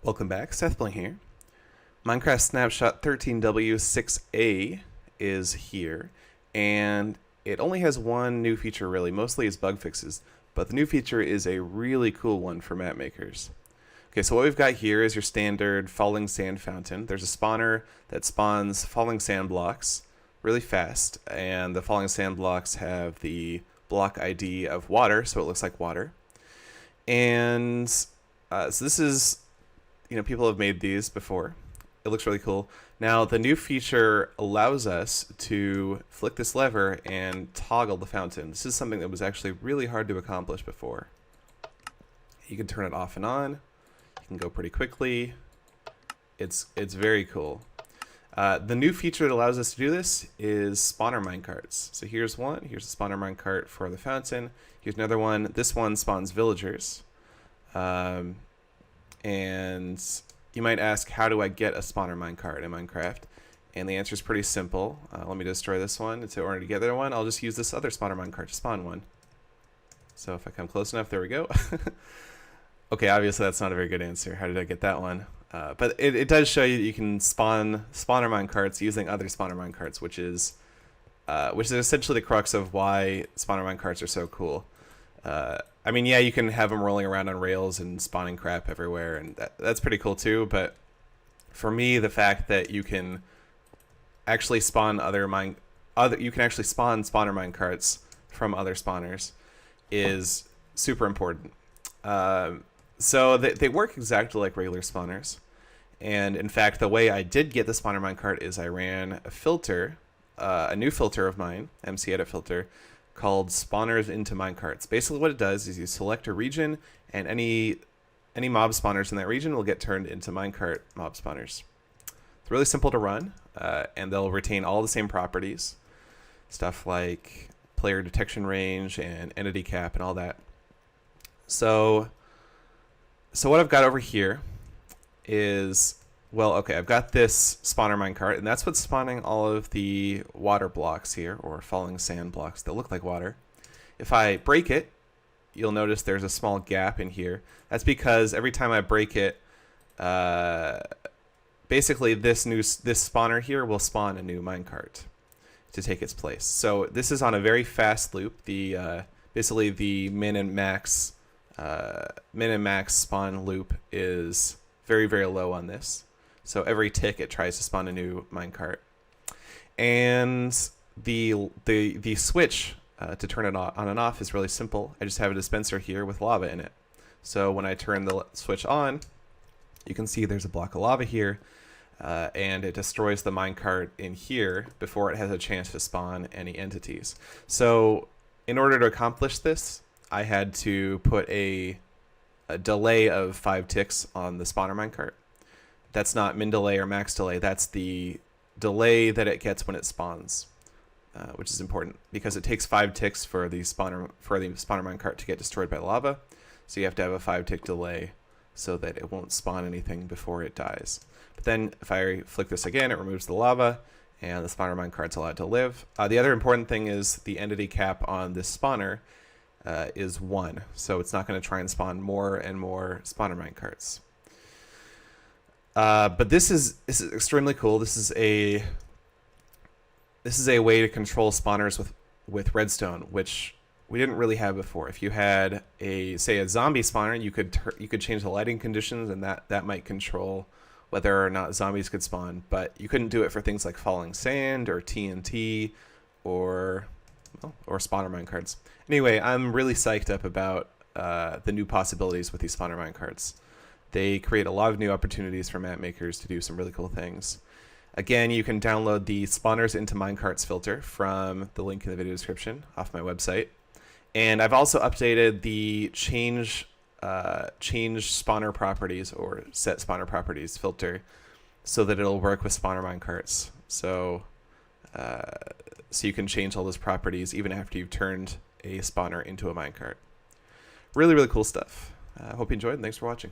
Welcome back, Seth Bling here. Minecraft Snapshot 13w06a is here, and it only has one new feature really, mostly is bug fixes, but the new feature is a really cool one for map makers. Okay, so what we've got here is your standard falling sand fountain. There's a spawner that spawns falling sand blocks really fast, and the falling sand blocks have the block ID of water, so it looks like water. And so this is, people have made these before. It looks really cool. Now, the new feature allows us to flick this lever and toggle the fountain. This is something that was actually really hard to accomplish before. You can turn it off and on. You can go pretty quickly. It's very cool. The new feature that allows us to do this is Spawner-Minecarts. So here's one. Here's a Spawner-Minecart for the fountain. Here's another one. This one spawns villagers. And you might ask, how do I get a Spawner-Minecart in Minecraft? And the answer is pretty simple. Let me destroy this one. To order to get the other one, I'll just use this other Spawner-Minecart to spawn one. So if I come close enough, there we go. Okay, obviously that's not a very good answer. How did I get that one? But it does show you that you can spawn Spawner-Minecarts using other Spawner-Minecarts, which is essentially the crux of why Spawner-Minecarts are so cool. I mean, yeah, you can have them rolling around on rails and spawning crap everywhere, and that's pretty cool too. But for me, the fact that you can actually spawn Spawner-Minecarts from other spawners is super important. So they work exactly like regular spawners, and in fact, the way I did get the Spawner-Minecart is I ran a filter, a new filter of mine, MC Edit filter, called Spawners into Minecarts. Basically what it does is you select a region, and any mob spawners in that region will get turned into minecart mob spawners. It's really simple to run, and they'll retain all the same properties, stuff like player detection range and entity cap and all that. So what I've got over here is, well, okay, I've got this Spawner-Minecart, and that's what's spawning all of the water blocks here, or falling sand blocks that look like water. If I break it, you'll notice there's a small gap in here. That's because every time I break it, basically this spawner here will spawn a new minecart to take its place. So this is on a very fast loop. Basically the min and max spawn loop is very, very low on this. So every tick it tries to spawn a new minecart, and the switch to turn it on and off is really simple. I just have a dispenser here with lava in it. So when I turn the switch on, you can see there's a block of lava here, and it destroys the minecart in here before it has a chance to spawn any entities. So in order to accomplish this, I had to put a delay of 5 ticks on the Spawner-Minecart. That's not min delay or max delay. That's the delay that it gets when it spawns, which is important because it takes 5 ticks for the Spawner-Minecart to get destroyed by lava. So you have to have a 5-tick delay so that it won't spawn anything before it dies. But then if I flick this again, it removes the lava, and the Spawner-Minecart's allowed to live. The other important thing is the entity cap on this spawner is 1, so it's not going to try and spawn more and more Spawner-Minecarts. But this is extremely cool. This is a way to control spawners with redstone, which we didn't really have before. If you had say a zombie spawner, you could change the lighting conditions, and that might control whether or not zombies could spawn. But you couldn't do it for things like falling sand or TNT or Spawner-Minecarts. Anyway, I'm really psyched up about the new possibilities with these Spawner-Minecarts. They create a lot of new opportunities for map makers to do some really cool things. Again, you can download the Spawners into Minecarts filter from the link in the video description off my website. And I've also updated the change spawner properties or set spawner properties filter so that it'll work with Spawner-Minecarts. So you can change all those properties even after you've turned a spawner into a minecart. Really, really cool stuff. I hope you enjoyed, and thanks for watching.